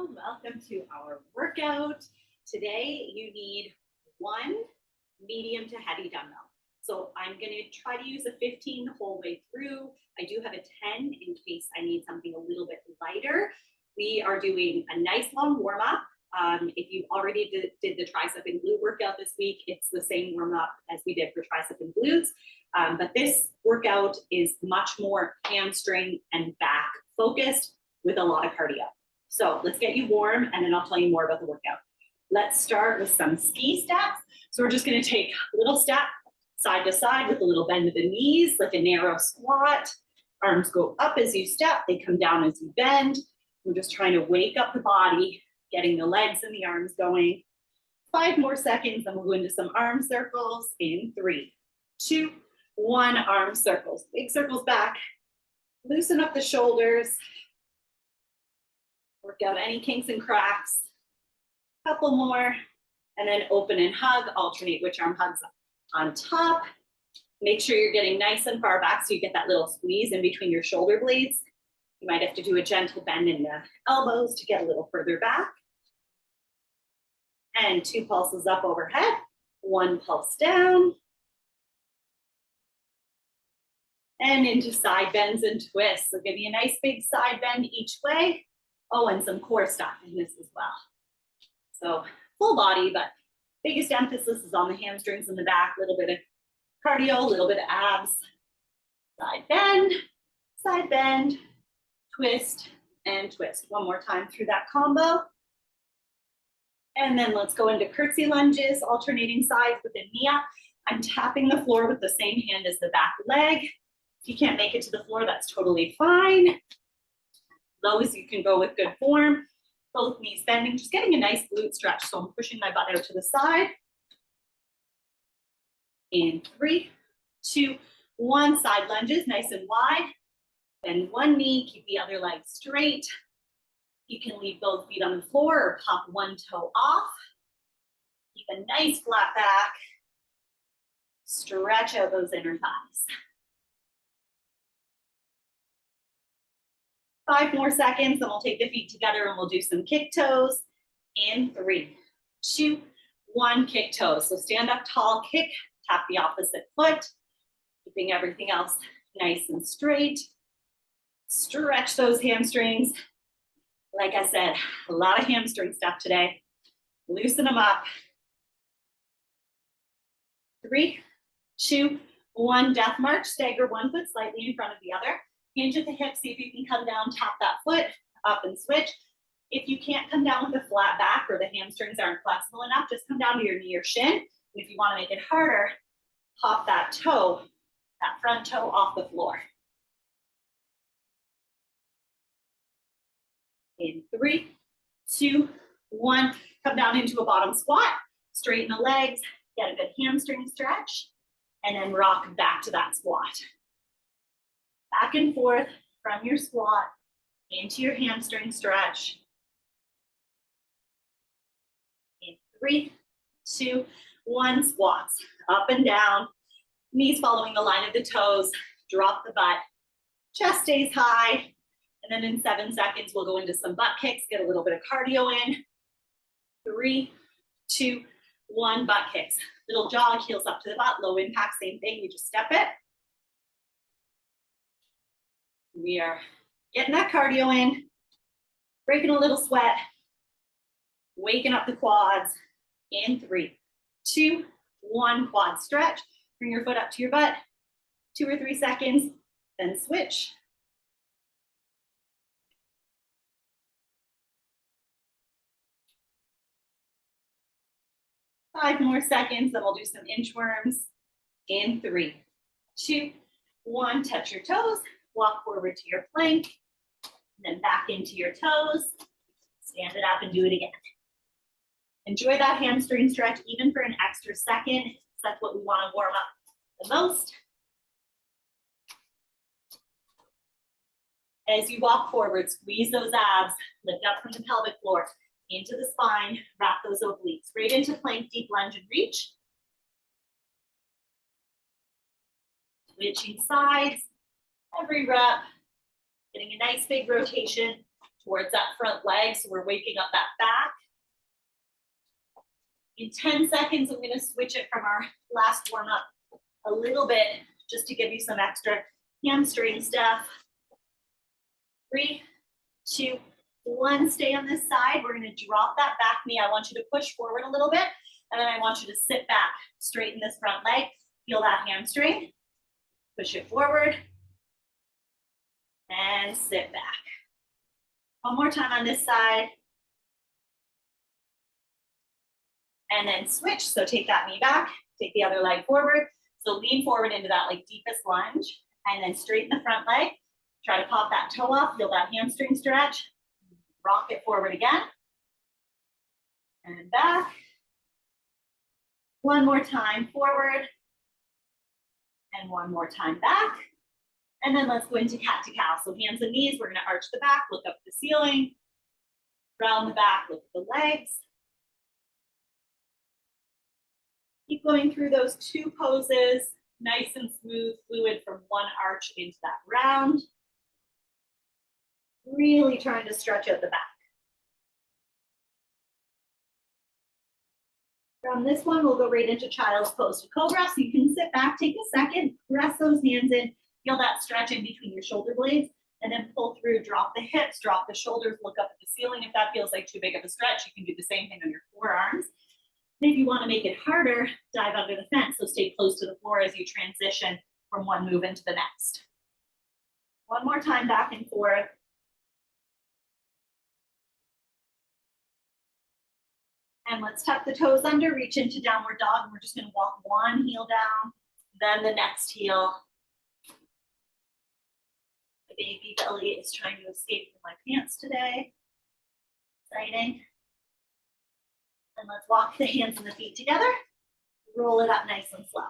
Welcome to our workout. Today you need one medium to heavy dumbbell. So I'm going to try to use a 15 the whole way through. I do have a 10 in case I need something a little bit lighter. We are doing a nice long warm up. If you already did the tricep and glute workout this week, it's the same warm up as we did for tricep and glutes. But this workout is much more hamstring and back focused with a lot of cardio. So let's get you warm and then I'll tell you more about the workout. Let's start with some ski steps. So we're just going to take a little step side to side with a little bend of the knees, like a narrow squat. Arms go up as you step, they come down as you bend. We're just trying to wake up the body, getting the legs and the arms going. 5 more seconds, then we'll go into some arm circles in 3, 2, 1, arm circles. Big circles back. Loosen up the shoulders. Work out any kinks and cracks. Couple more, and then open and hug. Alternate which arm hugs on top. Make sure you're getting nice and far back so you get that little squeeze in between your shoulder blades. You might have to do a gentle bend in the elbows to get a little further back. And 2 pulses up overhead, 1 pulse down. And into side bends and twists. So give you a nice big side bend each way. Oh, and some core stuff in this as well. So full body, but biggest emphasis is on the hamstrings and the back, a little bit of cardio, a little bit of abs. Side bend, twist, and twist. One more time through that combo. And then let's go into curtsy lunges, alternating sides with a knee up. I'm tapping the floor with the same hand as the back leg. If you can't make it to the floor, that's totally fine. Low as you can go with good form. Both knees bending, just getting a nice glute stretch. So I'm pushing my butt out to the side. In 3, 2, 1, side lunges, nice and wide. Bend one knee, keep the other leg straight. You can leave both feet on the floor or pop one toe off. Keep a nice flat back. Stretch out those inner thighs. 5 more seconds, then we'll take the feet together and we'll do some kick toes. In 3, 2, 1, kick toes. So stand up tall, kick, tap the opposite foot, keeping everything else nice and straight. Stretch those hamstrings. Like I said, a lot of hamstring stuff today. Loosen them up. 3, 2, 1, death march. Stagger one foot slightly in front of the other. Hinge at the hip, see if you can come down, tap that foot, up and switch. If you can't come down with a flat back or the hamstrings aren't flexible enough, just come down to your knee or shin. And if you want to make it harder, pop that toe, that front toe off the floor. In 3, 2, 1, come down into a bottom squat, straighten the legs, get a good hamstring stretch, and then rock back to that squat. Back and forth from your squat into your hamstring stretch. In 3, 2, 1, squats. Up and down, knees following the line of the toes, drop the butt, chest stays high, and then in 7 seconds, we'll go into some butt kicks, get a little bit of cardio in. 3, 2, 1, butt kicks. Little jog, heels up to the butt, low impact, same thing, you just step it. We are getting that cardio in, breaking a little sweat, waking up the quads. In 3, 2, 1, quad stretch. Bring your foot up to your butt, 2 or 3 seconds, then switch. Five more seconds, then we'll do some inchworms. In 3, 2, 1, touch your toes. Walk forward to your plank, and then back into your toes. Stand it up and do it again. Enjoy that hamstring stretch even for an extra second. That's what we want to warm up the most. As you walk forward, squeeze those abs, lift up from the pelvic floor, into the spine, wrap those obliques, right into plank, deep lunge and reach. Switching sides. Every rep, getting a nice big rotation towards that front leg. So we're waking up that back. In 10 seconds, I'm gonna switch it from our last warm up a little bit just to give you some extra hamstring stuff. 3, 2, 1, stay on this side. We're gonna drop that back knee. I want you to push forward a little bit, and then I want you to sit back, straighten this front leg, feel that hamstring, push it forward, and sit back. One more time on this side. And then switch, so take that knee back, take the other leg forward. So lean forward into that like deepest lunge, and then straighten the front leg. Try to pop that toe up, feel that hamstring stretch. Rock it forward again. And back. One more time forward. And one more time back. And then let's go into cat to cow. So hands and knees, we're gonna arch the back, look up at the ceiling. Round the back, look at the legs. Keep going through those 2 poses, nice and smooth, fluid from one arch into that round. Really trying to stretch out the back. From this one, we'll go right into child's pose to cobra. So you can sit back, take a second, press those hands in, feel that stretch in between your shoulder blades, and then pull through, drop the hips, drop the shoulders, look up at the ceiling. If that feels like too big of a stretch, you can do the same thing on your forearms. And if you want to make it harder, dive under the fence. So stay close to the floor as you transition from one move into the next. One more time, back and forth. And let's tuck the toes under, reach into downward dog, and we're just gonna walk one heel down, then the next heel. The baby belly is trying to escape from my pants today. Exciting. And let's walk the hands and the feet together. Roll it up nice and slow.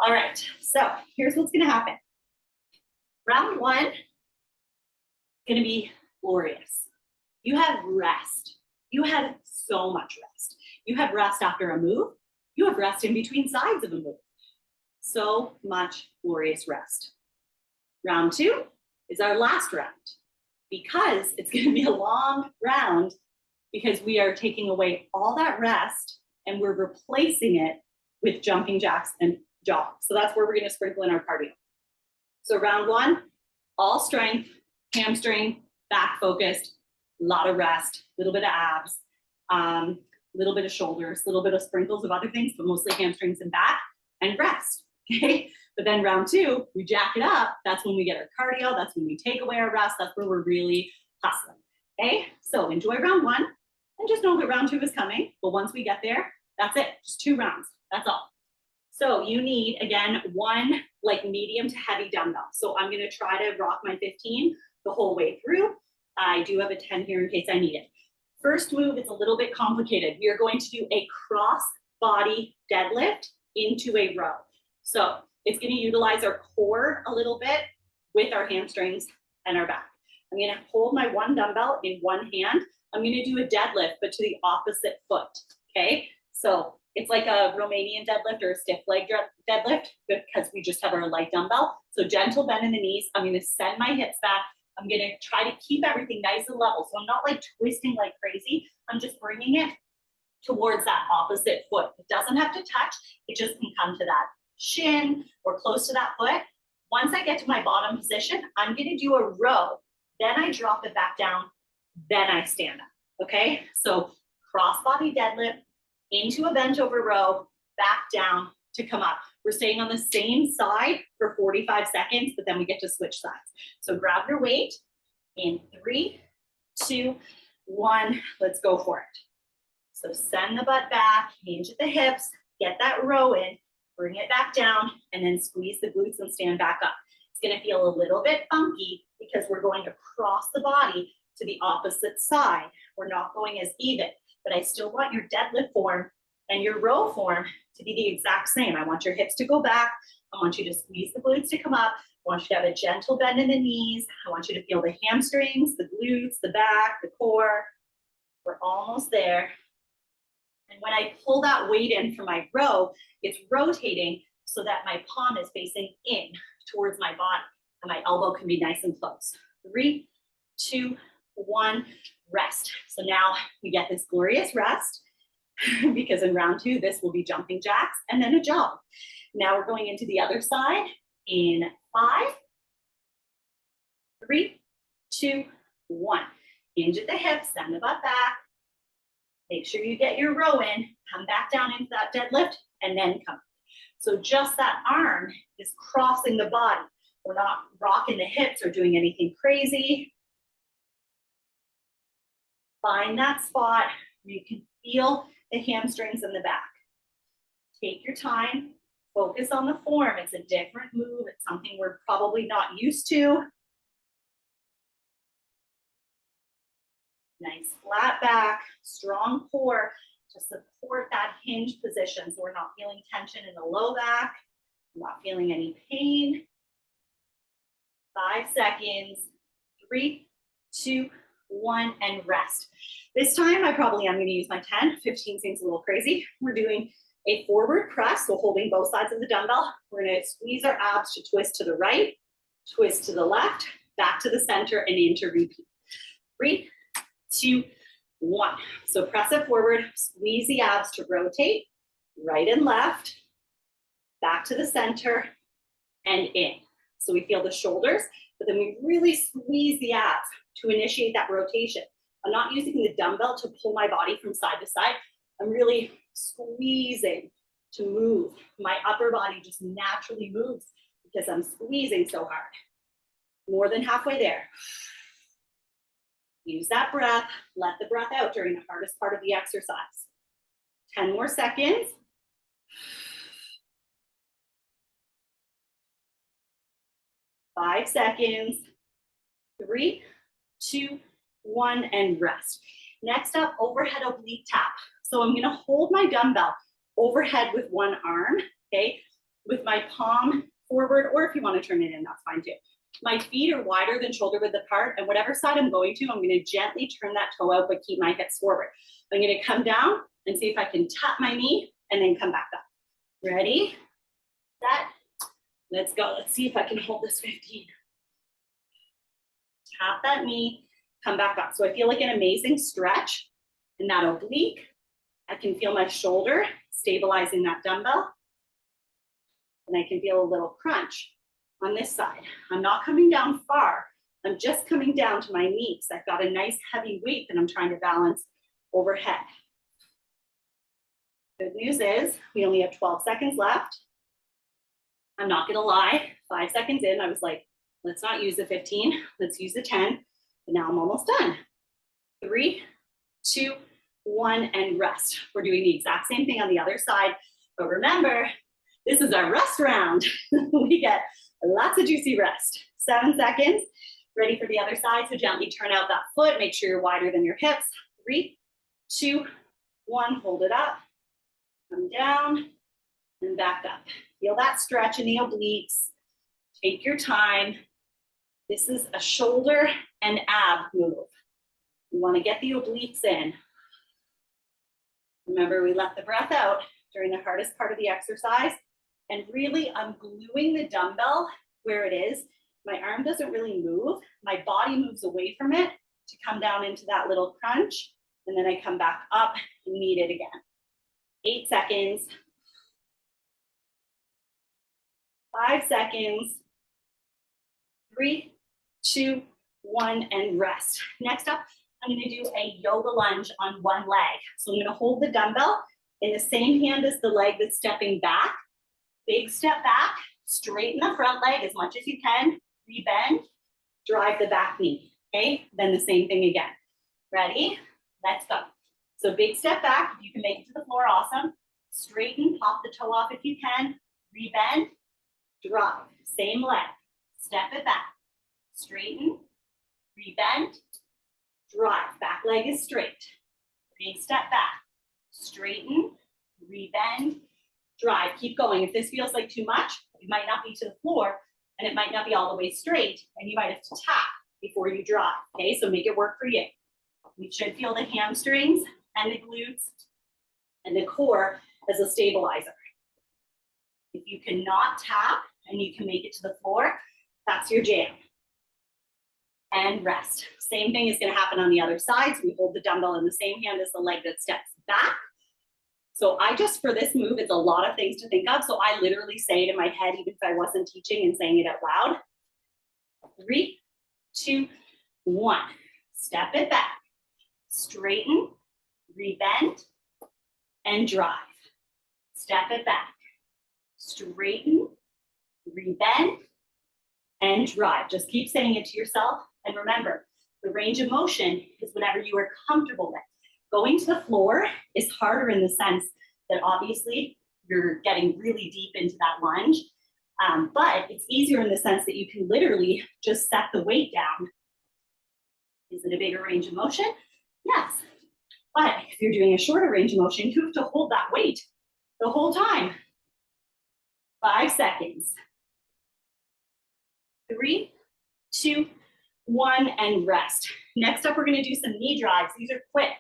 All right, so here's what's gonna happen. Round 1 is gonna be glorious. You have rest. You have so much rest. You have rest after a move. You have rest in between sides of a move. So much glorious rest. Round 2 is our last round because it's going to be a long round because we are taking away all that rest and we're replacing it with jumping jacks and jogs. So that's where we're going to sprinkle in our cardio. So round 1, all strength, hamstring, back focused, a lot of rest, a little bit of abs, a little bit of shoulders, a little bit of sprinkles of other things, but mostly hamstrings and back, and rest, okay? But then round 2, we jack it up. That's when we get our cardio. That's when we take away our rest. That's where we're really hustling, okay? So enjoy round 1 and just know that round 2 is coming. But once we get there, that's it, just 2 rounds, that's all. So you need, again, 1 like medium to heavy dumbbell. So I'm gonna try to rock my 15 the whole way through. I do have a 10 here in case I need it. First move is a little bit complicated. We are going to do a cross body deadlift into a row. So it's going to utilize our core a little bit with our hamstrings and our back. I'm going to hold my 1 dumbbell in one hand. I'm going to do a deadlift, but to the opposite foot, okay? So it's like a Romanian deadlift or a stiff leg deadlift because we just have our light dumbbell. So gentle bend in the knees. I'm going to send my hips back. I'm gonna try to keep everything nice and level. So I'm not like twisting like crazy. I'm just bringing it towards that opposite foot. It doesn't have to touch. It just can come to that shin or close to that foot. Once I get to my bottom position, I'm gonna do a row. Then I drop it back down. Then I stand up, okay? So cross body deadlift into a bent over row, back down to come up. We're staying on the same side for 45 seconds, but then we get to switch sides. So grab your weight in 3, 2, 1, let's go for it. So send the butt back, hinge at the hips, get that row in, bring it back down, and then squeeze the glutes and stand back up. It's gonna feel a little bit funky because we're going across the body to the opposite side. We're not going as even, but I still want your deadlift form and your row form to be the exact same. I want your hips to go back. I want you to squeeze the glutes to come up. I want you to have a gentle bend in the knees. I want you to feel the hamstrings, the glutes, the back, the core. We're almost there. And when I pull that weight in for my row, it's rotating so that my palm is facing in towards my body and my elbow can be nice and close. 3, 2, 1, rest. So now we get this glorious rest because in round 2, this will be jumping jacks and then a jog. Now we're going into the other side in 5, 3, 2, 1. Hinge at the hips, send the butt back. Make sure you get your row in, come back down into that deadlift, and then come. So just that arm is crossing the body. We're not rocking the hips or doing anything crazy. Find that spot where you can feel the hamstrings in the back. Take your time, focus on the form. It's a different move. It's something we're probably not used to. Nice flat back, strong core to support that hinge position. So we're not feeling tension in the low back, not feeling any pain. 5 seconds, 3, 2, 1, and rest. This time I probably am going to use my 10. 15 seems a little crazy. We're doing a forward press, so holding both sides of the dumbbell. We're going to squeeze our abs to twist to the right, twist to the left, back to the center, and into repeat. 3, 2, 1. So press it forward, squeeze the abs to rotate, right and left, back to the center, and in. So we feel the shoulders, but then we really squeeze the abs to initiate that rotation. I'm not using the dumbbell to pull my body from side to side. I'm really squeezing to move. My upper body just naturally moves because I'm squeezing so hard. More than halfway there. Use that breath. Let the breath out during the hardest part of the exercise. 10 more seconds. 5 seconds. 3, 2, 1, and rest. Next up, overhead oblique tap. So I'm gonna hold my dumbbell overhead with one arm, okay? With my palm forward, or if you wanna turn it in, that's fine too. My feet are wider than shoulder width apart, and whatever side I'm going to, I'm gonna gently turn that toe out, but keep my hips forward. I'm gonna come down and see if I can tap my knee and then come back up. Ready, set, let's go. Let's see if I can hold this 15. Tap that knee, come back up. So I feel like an amazing stretch in that oblique. I can feel my shoulder stabilizing that dumbbell. And I can feel a little crunch on this side. I'm not coming down far. I'm just coming down to my knees. I've got a nice heavy weight that I'm trying to balance overhead. Good news is we only have 12 seconds left. I'm not gonna lie, 5 seconds in, I was like, let's not use the 15, let's use the 10. But now I'm almost done. 3, 2, 1, and rest. We're doing the exact same thing on the other side, but remember, this is our rest round. We get lots of juicy rest. 7 seconds, ready for the other side. So gently turn out that foot, make sure you're wider than your hips. 3, 2, 1, hold it up, come down, and back up. Feel that stretch in the obliques. Take your time. This is a shoulder and ab move. You want to get the obliques in. Remember, we let the breath out during the hardest part of the exercise. And really, I'm gluing the dumbbell where it is. My arm doesn't really move. My body moves away from it to come down into that little crunch. And then I come back up and meet it again. 8 seconds. 5 seconds. 3, 2, 1, and rest. Next up, I'm gonna do a yoga lunge on one leg. So I'm gonna hold the dumbbell in the same hand as the leg that's stepping back. Big step back, straighten the front leg as much as you can, rebend, drive the back knee, okay? Then the same thing again. Ready? Let's go. So big step back, if you can make it to the floor, awesome. Straighten, pop the toe off if you can, rebend, drive, same leg. Step it back, straighten, rebend, drive, back leg is straight. Big step back, straighten, rebend, drive, keep going. If this feels like too much, it might not be to the floor and it might not be all the way straight and you might have to tap before you drive, okay? So make it work for you. We should feel the hamstrings and the glutes and the core as a stabilizer. If you cannot tap and you can make it to the floor, that's your jam. and rest. Same thing is gonna happen on the other side. So we hold the dumbbell in the same hand as the leg that steps back. So I just, for this move, it's a lot of things to think of. So I literally say it in my head, even if I wasn't teaching and saying it out loud. 3, 2, 1. Step it back. Straighten, rebend, and drive. Step it back. Straighten, rebend, and drive. Just keep saying it to yourself. And remember, the range of motion is whatever you are comfortable with. Going to the floor is harder in the sense that obviously you're getting really deep into that lunge, but it's easier in the sense that you can literally just set the weight down. Is it a bigger range of motion? Yes. But if you're doing a shorter range of motion, you have to hold that weight the whole time. 5 seconds. 3, 2, 1, and rest. Next up, we're gonna do some knee drives. These are quick,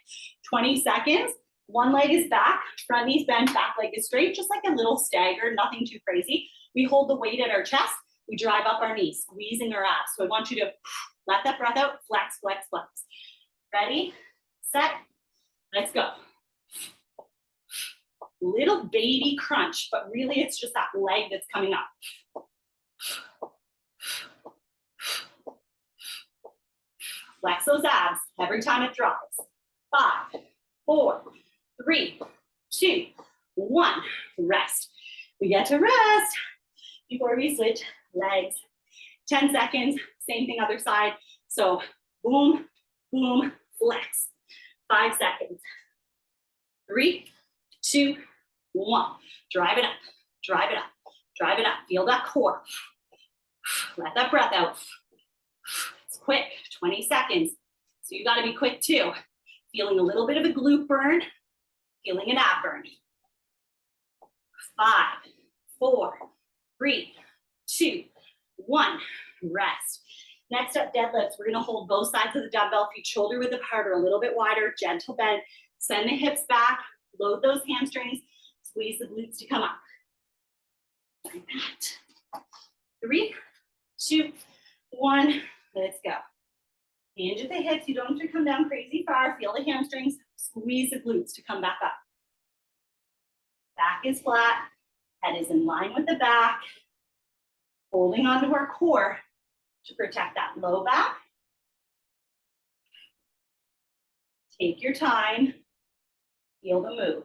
20 seconds. One leg is back, front knee's bent, back leg is straight, just like a little stagger, nothing too crazy. We hold the weight at our chest, we drive up our knees, squeezing our abs. So I want you to let that breath out, flex, flex, flex. Ready, set, let's go. Little baby crunch, but really it's just that leg that's coming up. Flex those abs every time it drops. 5, 4, 3, 2, 1. Rest. We get to rest before we switch legs. 10 seconds, same thing other side. So boom, boom, flex. 5 seconds. 3, 2, 1. Drive it up, drive it up, drive it up. Feel that core. Let that breath out. It's quick, 20 seconds. So you gotta be quick too. Feeling a little bit of a glute burn, feeling an ab burn. 5, 4, 3, 2, 1. Rest. Next up, deadlifts. We're gonna hold both sides of the dumbbell, feet shoulder width apart or a little bit wider, gentle bend. Send the hips back, load those hamstrings, squeeze the glutes to come up. Like that. 3, 2, 1, let's go. Hinge at the hips, you don't have to come down crazy far. Feel the hamstrings, squeeze the glutes to come back up. Back is flat, head is in line with the back. Holding onto our core to protect that low back. Take your time, feel the move.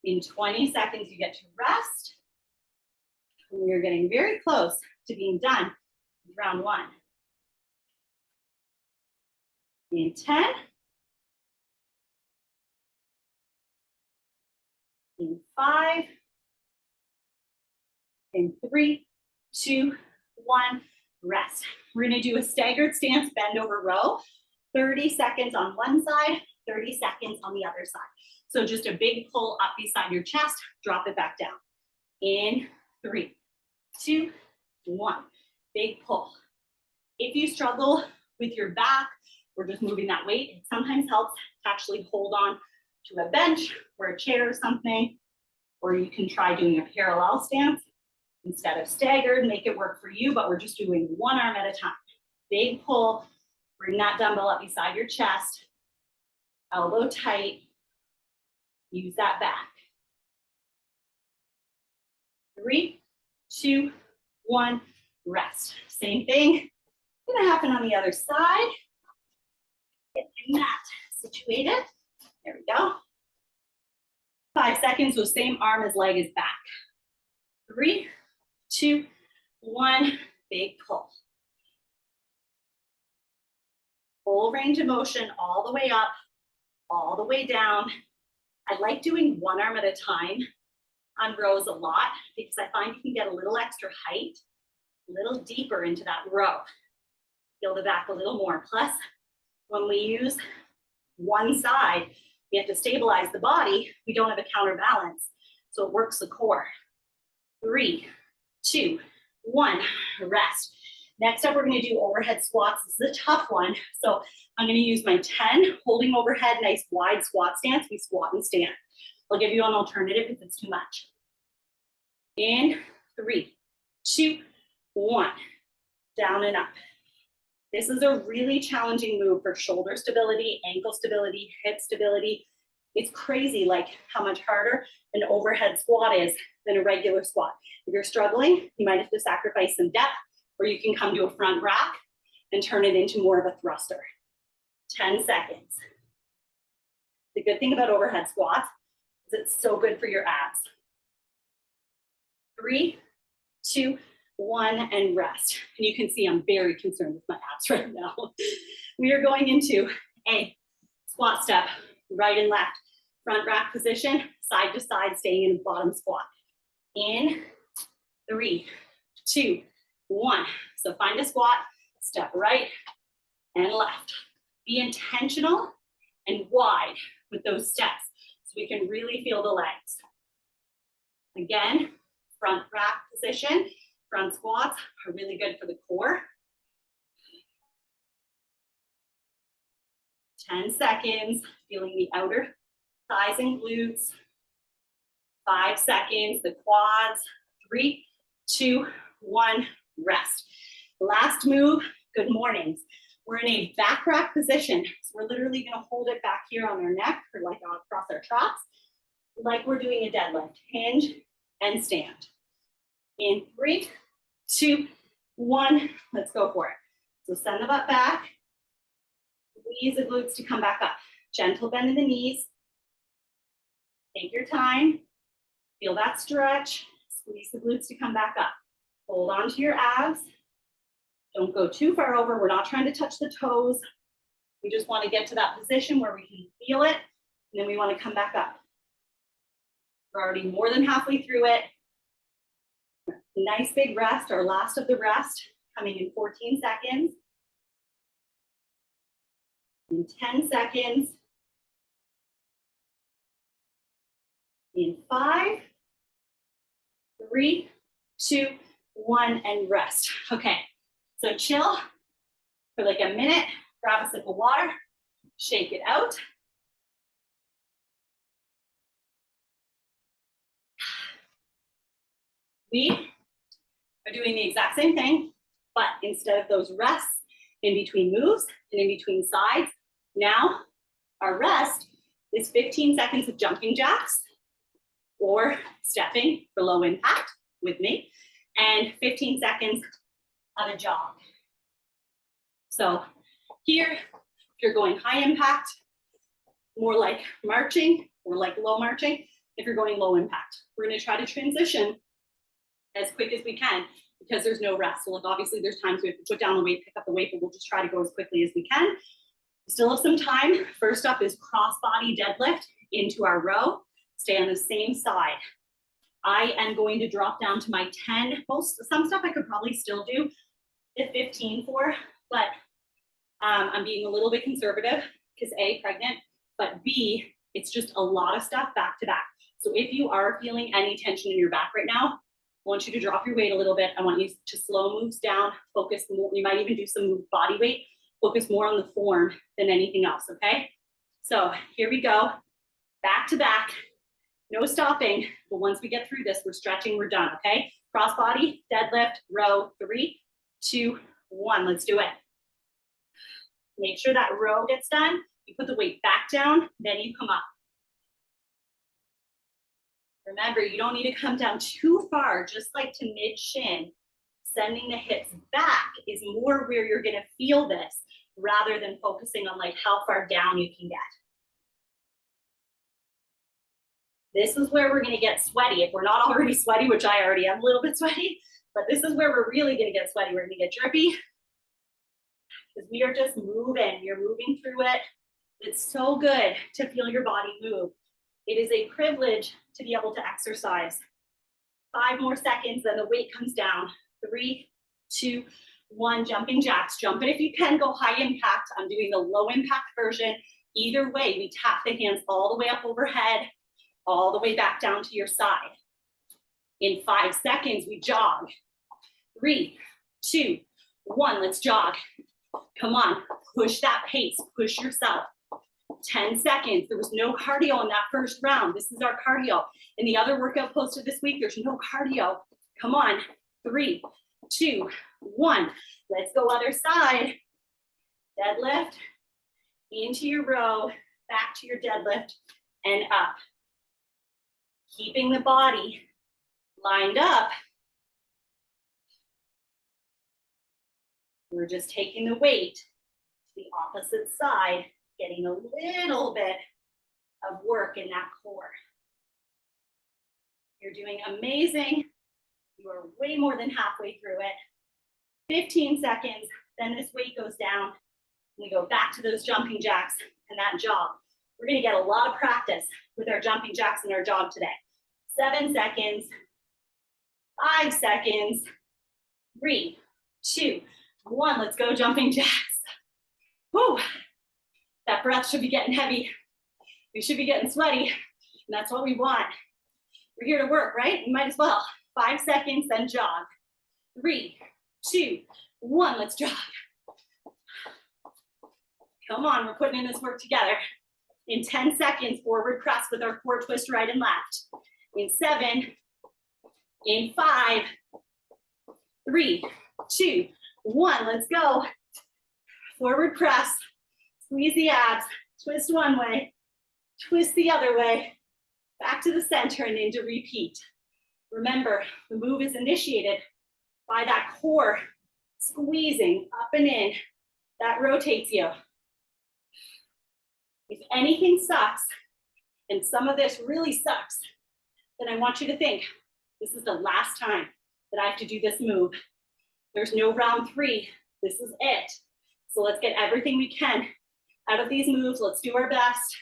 In 20 seconds, you get to rest. And we're getting very close to being done with round 1. In 10, in 5, in 3, 2, 1, rest. We're gonna do a staggered stance, bend over row, 30 seconds on one side, 30 seconds on the other side. So just a big pull up beside your chest, drop it back down. In 3, 2, 1, big pull. If you struggle with your back or just moving that weight, it sometimes helps to actually hold on to a bench or a chair or something, or you can try doing a parallel stance instead of staggered, make it work for you, but we're just doing one arm at a time. Big pull, bring that dumbbell up beside your chest, elbow tight, use that back. 3, 2, 1, rest. Same thing, gonna happen on the other side. Get my mat situated, there we go. 5 seconds, so same arm as leg is back. 3, 2, 1, big pull. Full range of motion all the way up, all the way down. I like doing one arm at a time on rows a lot because I find you can get a little extra height, a little deeper into that row. Feel the back a little more. Plus, when we use one side, we have to stabilize the body. We don't have a counterbalance, so it works the core. 3, 2, 1, rest. Next up, we're gonna do overhead squats. This is a tough one. So I'm gonna use my 10, holding overhead, nice wide squat stance. We squat and stand. I'll give you an alternative if it's too much. In 3, 2, 1. down and up. This is a really challenging move for shoulder stability, ankle stability, hip stability. It's crazy like how much harder an overhead squat is than a regular squat. If you're struggling, you might have to sacrifice some depth, or you can come to a front rack and turn it into more of a thruster. 10 seconds. The good thing about overhead squats is it's so good for your abs. 3, 2, 1, and rest. And you can see I'm very concerned with my abs right now. We are going into a squat step, right and left, front rack position, side to side, staying in bottom squat. In 3, 2, 1. So find a squat, step right and left. Be intentional and wide with those steps so we can really feel the legs. Again, front rack position, front squats are really good for the core. 10 seconds, feeling the outer thighs and glutes. 5 seconds, the quads. 3, 2, 1, rest. Last move, good mornings. We're in a back rack position. So we're literally gonna hold it back here on our neck or like across our traps, like we're doing a deadlift. Hinge and stand. In 3, 2, 1, let's go for it. So send the butt back. Squeeze the glutes to come back up. Gentle bend in the knees. Take your time. Feel that stretch. Squeeze the glutes to come back up. Hold on to your abs. Don't go too far over. We're not trying to touch the toes. We just want to get to that position where we can feel it, and then we want to come back up. We're already more than halfway through it. Nice big rest, our last of the rest, coming in 14 seconds. In 10 seconds. In 5, 3, 2, 1, and rest. Okay, so chill for like a minute, grab a sip of water, shake it out. We are doing the exact same thing, but instead of those rests in between moves and in between sides, now our rest is 15 seconds of jumping jacks or stepping for low impact with me, and 15 seconds of a jog. So here, if you're going high impact, more like marching or like low marching. If you're going low impact, we're gonna try to transition as quick as we can because there's no rest. So like obviously there's times we have to put down the weight, pick up the weight, but we'll just try to go as quickly as we can. We still have some time. First up is cross body deadlift into our row. Stay on the same side. I am going to drop down to my 10. Some stuff I could probably still do at 15 for, but I'm being a little bit conservative because A, pregnant, but B, it's just a lot of stuff back to back. So if you are feeling any tension in your back right now, I want you to drop your weight a little bit. I want you to slow moves down, focus more. You might even do some body weight, focus more on the form than anything else, okay? So here we go, back to back, no stopping. But once we get through this, we're stretching, we're done, okay? Cross body, deadlift, row, 3, 2, 1, let's do it. Make sure that row gets done. You put the weight back down, then you come up. Remember, you don't need to come down too far, just like to mid shin. Sending the hips back is more where you're gonna feel this rather than focusing on like how far down you can get. This is where we're gonna get sweaty. If we're not already sweaty, which I already am a little bit sweaty, but this is where we're really gonna get sweaty. We're gonna get drippy because we are just moving. You're moving through it. It's so good to feel your body move. It is a privilege to be able to exercise. 5 more seconds, then the weight comes down. 3, 2, 1, jumping jacks. Jump it if you can, go high impact. I'm doing the low impact version. Either way, we tap the hands all the way up overhead, all the way back down to your side. In 5 seconds, we jog. 3, 2, 1, let's jog. Come on, push that pace, push yourself. 10 seconds. There was no cardio in that first round. This is our cardio. In the other workout posted this week, there's no cardio. Come on. 3, 2, 1. Let's go other side. Deadlift into your row, back to your deadlift, and up. Keeping the body lined up. We're just taking the weight to the opposite side, getting a little bit of work in that core. You're doing amazing. You are way more than halfway through it. 15 seconds, then this weight goes down. We go back to those jumping jacks and that jog. We're gonna get a lot of practice with our jumping jacks and our jog today. 7 seconds, 5 seconds, 3, 2, 1. Let's go jumping jacks. Whew. That breath should be getting heavy. We should be getting sweaty, and that's what we want. We're here to work, right? You might as well. 5 seconds, then jog. 3, 2, 1, let's jog. Come on, we're putting in this work together. In 10 seconds, forward press with our core twist right and left. In 7, in 5, 3, 2, 1, let's go. Forward press, squeeze the abs, twist one way, twist the other way, back to the center and into repeat. Remember, the move is initiated by that core squeezing up and in. That rotates you. If anything sucks, and some of this really sucks, then I want you to think, this is the last time that I have to do this move. There's no round 3. This is it. So let's get everything we can out of these moves. Let's do our best.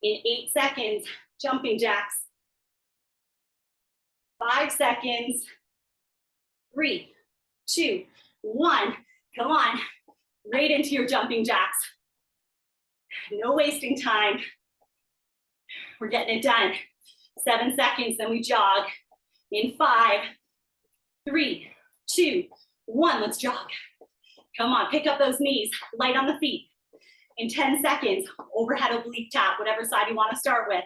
In 8 seconds, jumping jacks. 5 seconds. 3, 2, 1. Come on. Right into your jumping jacks. No wasting time. We're getting it done. 7 seconds, then we jog. In 5, 3, 2, 1. Let's jog. Come on, pick up those knees, light on the feet. In 10 seconds, overhead oblique tap, whatever side you want to start with.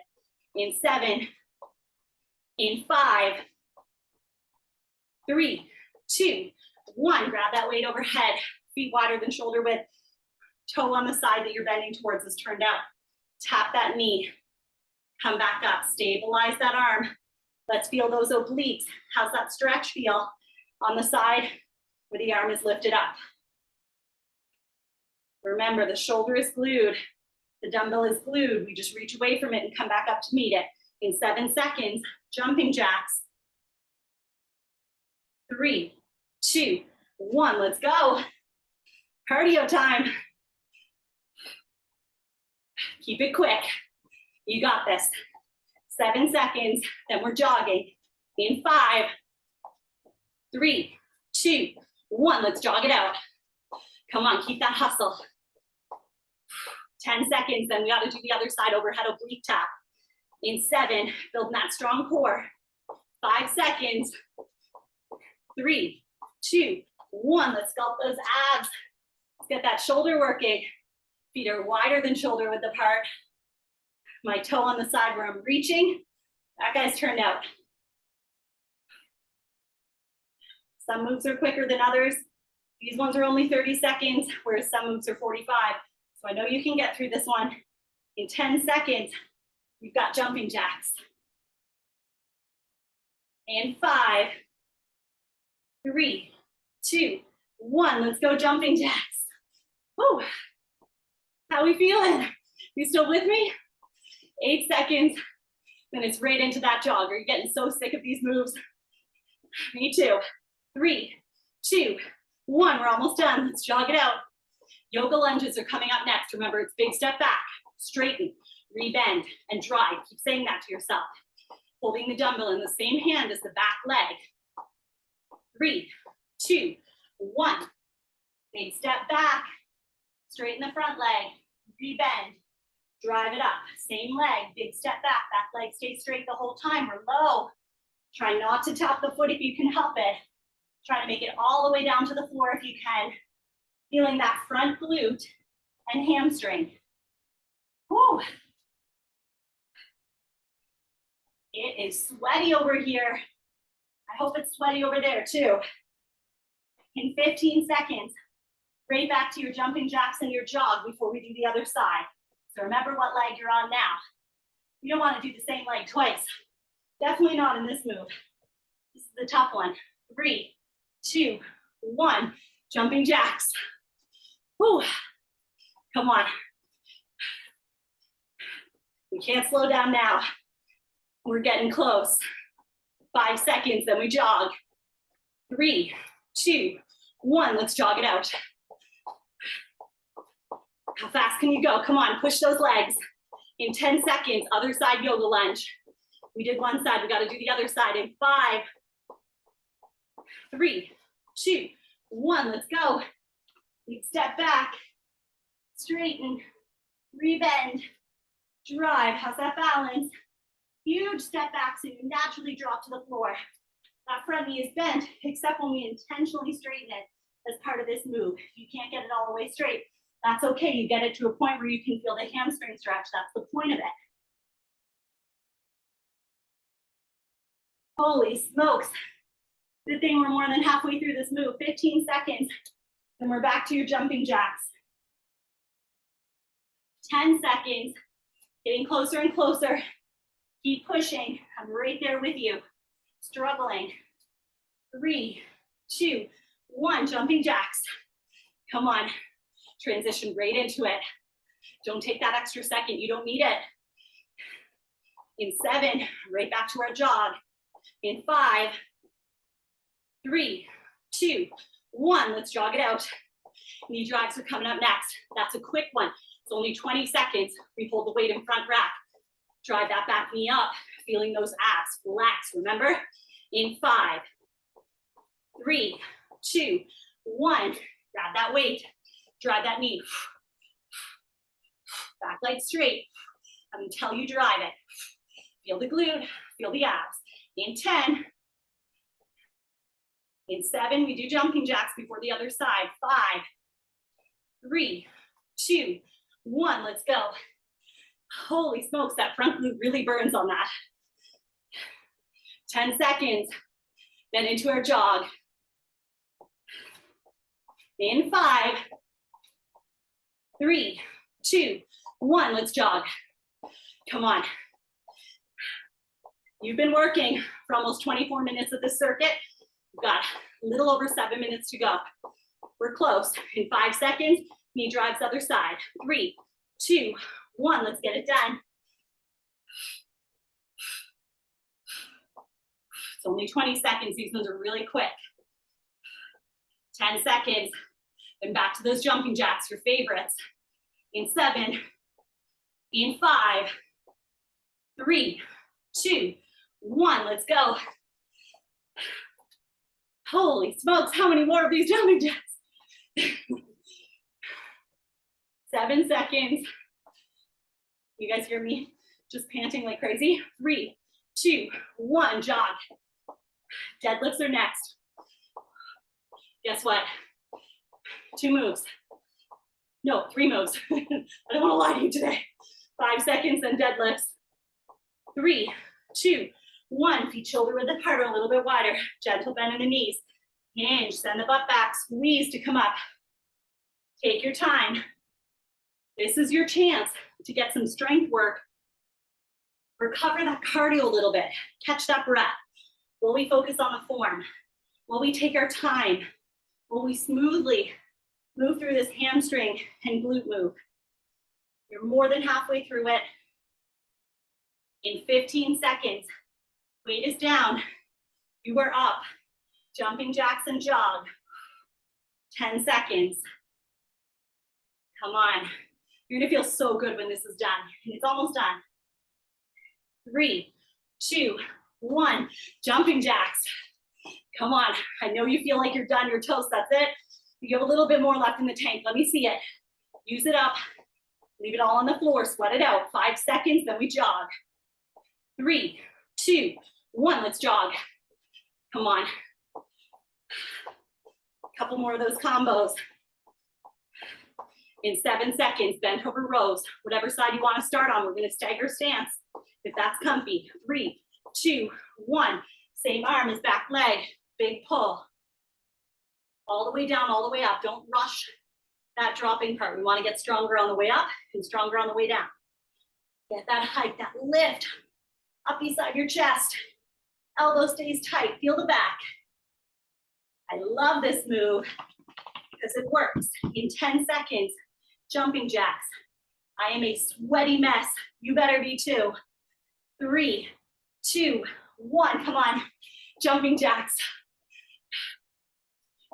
In 7, in 5, 3, 2, 1. Grab that weight overhead, feet wider than shoulder width. Toe on the side that you're bending towards is turned out. Tap that knee, come back up, stabilize that arm. Let's feel those obliques. How's that stretch feel on the side where the arm is lifted up? Remember, the shoulder is glued, the dumbbell is glued. We just reach away from it and come back up to meet it. In 7 seconds, jumping jacks. 3, 2, 1, let's go. Cardio time. Keep it quick. You got this. 7 seconds, then we're jogging. In 5, 3, 2, 1, let's jog it out. Come on, keep that hustle. 10 seconds, then we gotta do the other side, overhead oblique tap. In 7, building that strong core. 5 seconds. 3, 2, 1, let's sculpt those abs. Let's get that shoulder working. Feet are wider than shoulder width apart. My toe on the side where I'm reaching. That guy's turned out. Some moves are quicker than others. These ones are only 30 seconds, whereas some moves are 45. So I know you can get through this one. In 10 seconds, we've got jumping jacks. In 5, 3, 2, 1, let's go jumping jacks. Woo. How we feeling? You still with me? 8 seconds, then it's right into that jog. Are you getting so sick of these moves? Me too. 3, 2, 1, we're almost done. Let's jog it out. Yoga lunges are coming up next. Remember, it's big step back, straighten, rebend, and drive. Keep saying that to yourself. Holding the dumbbell in the same hand as the back leg. 3, 2, 1. Big step back, straighten the front leg, rebend, drive it up. Same leg, big step back leg stays straight the whole time. We're low. Try not to tap the foot if you can help it. Try to make it all the way down to the floor if you can. Feeling that front glute and hamstring. Whew. It is sweaty over here. I hope it's sweaty over there too. In 15 seconds, right back to your jumping jacks and your jog before we do the other side. So remember what leg you're on now. You don't want to do the same leg twice. Definitely not in this move. This is the tough one. 3, 2, 1. Jumping jacks. Whew. Come on. We can't slow down now. We're getting close. 5 seconds, then we jog. 3, 2, 1. Let's jog it out. How fast can you go? Come on, push those legs. In 10 seconds, other side yoga lunge. We did one side, we gotta do the other side in 5, 3, 2, 1. Let's go. Big step back, straighten, rebend, drive. How's that balance? Huge step back so you naturally drop to the floor. That front knee is bent, except when we intentionally straighten it as part of this move. If you can't get it all the way straight, that's okay. You get it to a point where you can feel the hamstring stretch. That's the point of it. Holy smokes. Good thing we're more than halfway through this move. 15 seconds, and we're back to your jumping jacks. 10 seconds, getting closer and closer. Keep pushing. I'm right there with you. Struggling. 3, 2, 1. Jumping jacks. Come on. Transition right into it. Don't take that extra second. You don't need it. In 7, right back to our jog. In 5, 3, 2, 1. Let's jog it out. Knee drags are coming up next. That's a quick one. It's only 20 seconds. We hold the weight in front rack. Drive that back knee up, feeling those abs relax, remember? In 5, 3, 2, 1. Grab that weight. Drive that knee. Back leg straight. Until you drive it. Feel the glute, feel the abs. In 10. In 7, we do jumping jacks before the other side. 5, 3, 2, 1. Let's go. Holy smokes, that front glute really burns on that. 10 seconds, then into our jog. In 5, 3, 2, 1. Let's jog. Come on. You've been working for almost 24 minutes at this circuit. We've got a little over 7 minutes to go. We're close. In 5 seconds, knee drives other side. 3, 2, 1. Let's get it done. It's only 20 seconds. These ones are really quick. 10 seconds. Then back to those jumping jacks, your favorites. In 7, in 5, 3, 2, 1. Let's go. Holy smokes, how many more of these jumping jacks? 7 seconds. You guys hear me just panting like crazy? 3, 2, 1, jog. Deadlifts are next. Guess what? 2 moves. No, 3 moves. I don't want to lie to you today. 5 seconds, then deadlifts. 3, 2, 1. Feet shoulder width apart, a little bit wider. Gentle bend in the knees. Hinge, send the butt back, squeeze to come up. Take your time. This is your chance to get some strength work. Recover that cardio a little bit. Catch that breath. Will we focus on the form? Will we take our time? Will we smoothly move through this hamstring and glute move? You're more than halfway through it. In 15 seconds, weight is down. You are up. Jumping jacks and jog. 10 seconds. Come on. You're gonna feel so good when this is done. And it's almost done. 3, 2, 1. Jumping jacks. Come on. I know you feel like you're done. You're toast. That's it. You have a little bit more left in the tank. Let me see it. Use it up. Leave it all on the floor. Sweat it out. 5 seconds, then we jog. 3, 2, 1. Let's jog. Come on. Couple more of those combos. In 7 seconds, bent over rows. Whatever side you want to start on, we're going to stagger stance if that's comfy. 3, 2, 1. Same arm as back leg. Big pull. All the way down, all the way up. Don't rush that dropping part. We want to get stronger on the way up and stronger on the way down. Get that hike, that lift up beside your chest. Elbow stays tight. Feel the back. I love this move because it works. In 10 seconds, jumping jacks. I am a sweaty mess. You better be too. 3, 2, 1. Come on. Jumping jacks.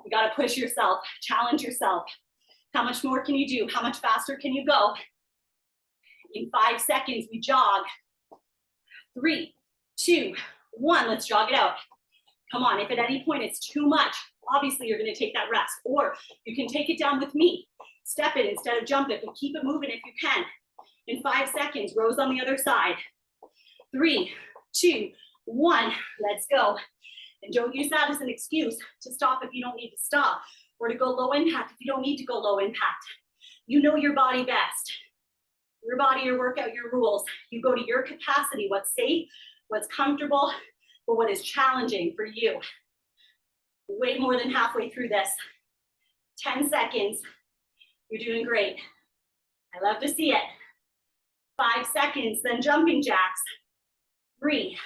You got to push yourself, challenge yourself. How much more can you do? How much faster can you go? In 5 seconds, we jog. 3, 2, 1. Let's jog it out. Come on, if at any point it's too much, obviously you're going to take that rest, or you can take it down with me. Step it instead of jump it, but keep it moving if you can. In 5 seconds, rows on the other side. 3, 2, 1. Let's go. And don't use that as an excuse to stop if you don't need to stop, or to go low impact if you don't need to go low impact. You know your body best. Your body, your workout, your rules. You go to your capacity, what's safe, what's comfortable, but what is challenging for you. Way more than halfway through this. 10 seconds. You're doing great. I love to see it. 5 seconds, then jumping jacks. 3,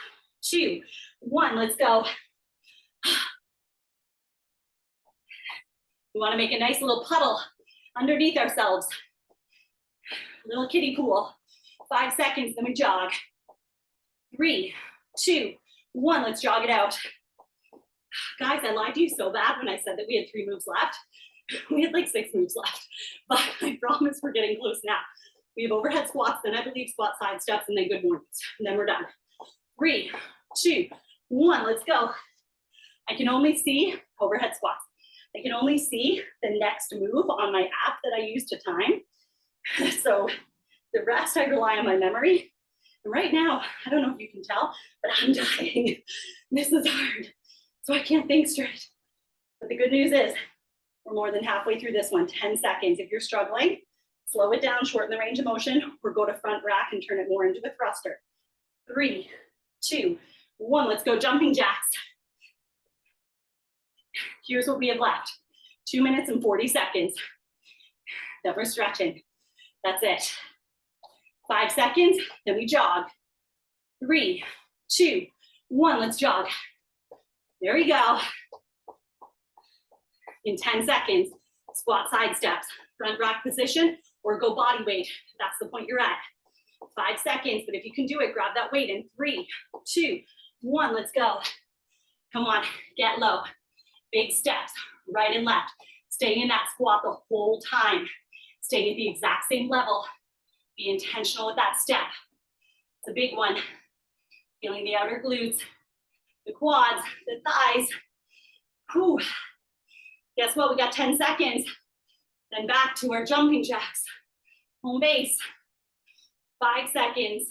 2, 1. Let's go. We want to make a nice little puddle underneath ourselves. Little kiddie pool. 5 seconds, then we jog. 3, 2, 1. Let's jog it out. Guys, I lied to you so bad when I said that we had 3 moves left. We had like 6 moves left, but I promise we're getting close now. We have overhead squats, then I believe squat side steps, and then good mornings. And then we're done. 3, 2, 1. Let's go. I can only see overhead squats. I can only see the next move on my app that I use to time. So the rest, I rely on my memory. And right now, I don't know if you can tell, but I'm dying. This is hard. So I can't think straight. But the good news is we're more than halfway through this one. 10 seconds. If you're struggling, slow it down, shorten the range of motion, or go to front rack and turn it more into a thruster. 3, 2, 1. Let's go jumping jacks. Here's what we have left. 2 minutes and 40 seconds. Then we're stretching. That's it. 5 seconds, then we jog. 3, 2, 1. Let's jog. There we go. In 10 seconds, squat side steps, front rack position, or go body weight. That's the point you're at. 5 seconds, but if you can do it, grab that weight in 3, 2, 1. Let's go. Come on, get low. Big steps, right and left. Staying in that squat the whole time. Staying at the exact same level. Be intentional with that step. It's a big one. Feeling the outer glutes, the quads, the thighs. Whew. Guess what? We got 10 seconds. Then back to our jumping jacks. Home base. 5 seconds.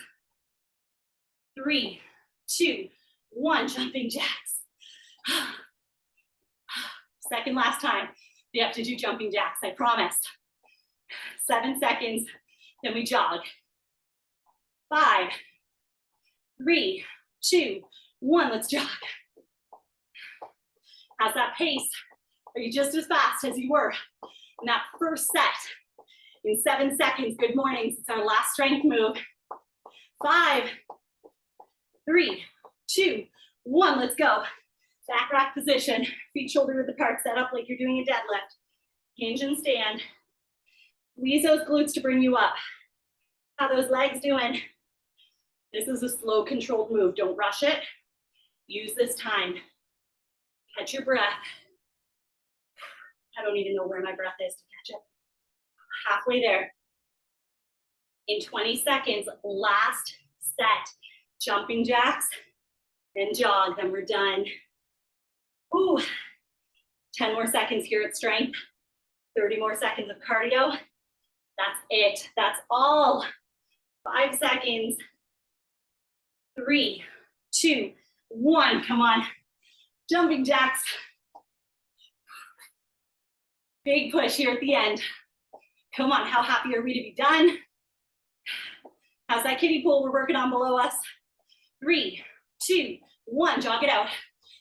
3, 2, 1. Jumping jacks. Second last time. You have to do jumping jacks, I promised. 7 seconds. Then we jog. 5, 3, 2, 1. Let's jog. How's that pace? Are you just as fast as you were in that first set? In 7 seconds, good mornings. It's our last strength move. 5, 3, 2, 1. Let's go. Back rack position. Feet shoulder width apart. Set up like you're doing a deadlift. Hinge and stand. Squeeze those glutes to bring you up. How those legs doing? This is a slow, controlled move. Don't rush it. Use this time. Catch your breath. I don't even know where my breath is to catch it. Halfway there. In 20 seconds, last set. Jumping jacks and jog, then we're done. Ooh, 10 more seconds here at strength. 30 more seconds of cardio. That's it. That's all. 5 seconds. 3, 2, 1. Come on. Jumping jacks. Big push here at the end. Come on. How happy are we to be done? How's that kiddie pool we're working on below us? 3, 2, 1. Jog it out.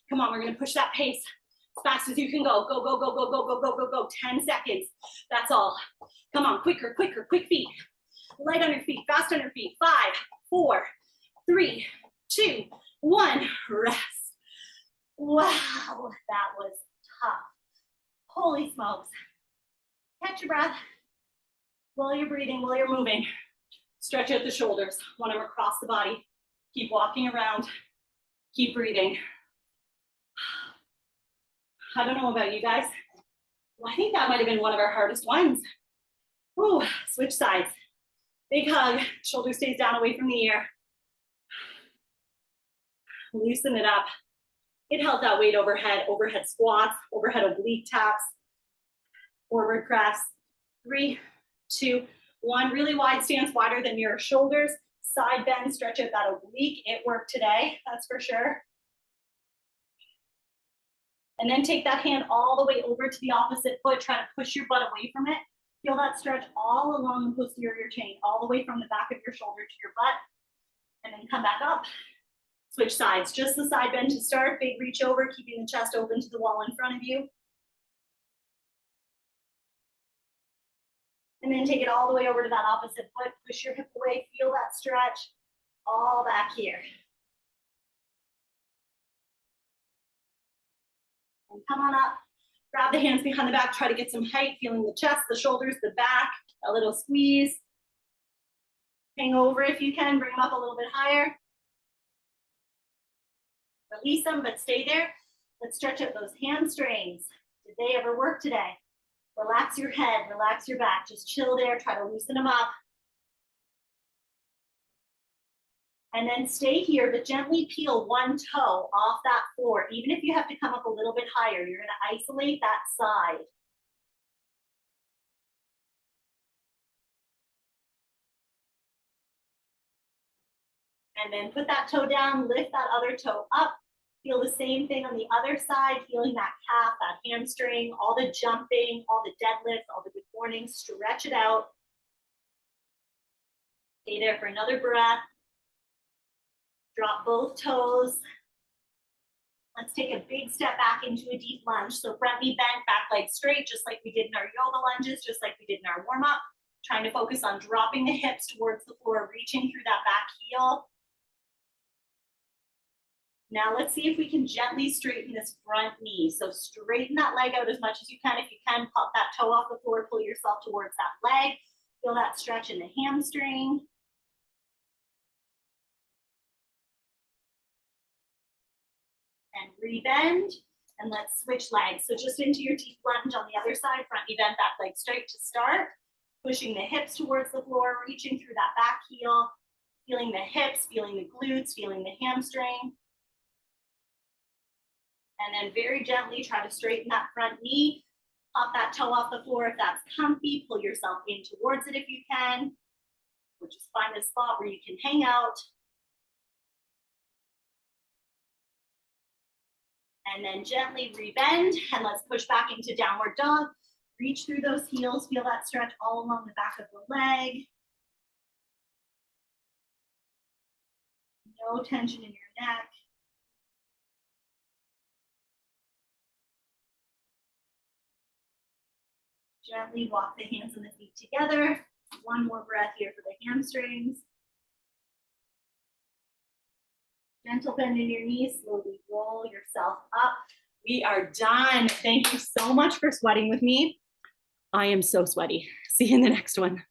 Come on. We're going to push that pace. As fast as you can go. Go, go, go, go, go, go, go, go, go. 10 seconds. That's all. Come on, quicker, quicker, quick feet. Light on your feet, fast on your feet. 5, 4, 3, 2, 1. Rest. Wow, that was tough. Holy smokes. Catch your breath while you're breathing, while you're moving. Stretch out the shoulders. Want them across the body. Keep walking around. Keep breathing. I don't know about you guys. Well, I think that might have been one of our hardest ones. Ooh, switch sides. Big hug. Shoulder stays down away from the ear. Loosen it up. It held that weight overhead. Overhead squats, overhead oblique taps, forward press. 3, 2, 1. Really wide stance, wider than your shoulders. Side bend, stretch out that oblique. It worked today, that's for sure. And then take that hand all the way over to the opposite foot. Try to push your butt away from it. Feel that stretch all along the posterior chain, all the way from the back of your shoulder to your butt. And then come back up. Switch sides. Just the side bend to start. Big reach over, keeping the chest open to the wall in front of you. And then take it all the way over to that opposite foot. Push your hip away. Feel that stretch all back here. And come on up. Grab the hands behind the back. Try to get some height. Feeling the chest, the shoulders, the back. A little squeeze. Hang over if you can. Bring them up a little bit higher. Release them, but stay there. Let's stretch out those hamstrings. Did they ever work today? Relax your head, relax your back. Just chill there, try to loosen them up. And then stay here, but gently peel one toe off that floor. Even if you have to come up a little bit higher, you're gonna isolate that side. And then put that toe down, lift that other toe up. Feel the same thing on the other side, feeling that calf, that hamstring, all the jumping, all the deadlifts, all the good morning. Stretch it out. Stay there for another breath. Drop both toes. Let's take a big step back into a deep lunge. So front knee bent, back leg straight, just like we did in our yoga lunges, just like we did in our warm-up. Trying to focus on dropping the hips towards the floor, reaching through that back heel. Now let's see if we can gently straighten this front knee. So straighten that leg out as much as you can. If you can, pop that toe off the floor, pull yourself towards that leg. Feel that stretch in the hamstring. And rebend. And let's switch legs. So just into your deep lunge on the other side, front knee bent, back leg straight to start. Pushing the hips towards the floor, reaching through that back heel. Feeling the hips, feeling the glutes, feeling the hamstring. And then very gently try to straighten that front knee. Pop that toe off the floor if that's comfy. Pull yourself in towards it if you can. Or just find a spot where you can hang out. And then gently rebend. And let's push back into downward dog. Reach through those heels. Feel that stretch all along the back of the leg. No tension in your neck. Gently walk the hands and the feet together. One more breath here for the hamstrings. Gentle bend in your knees, slowly roll yourself up. We are done. Thank you so much for sweating with me. I am so sweaty. See you in the next one.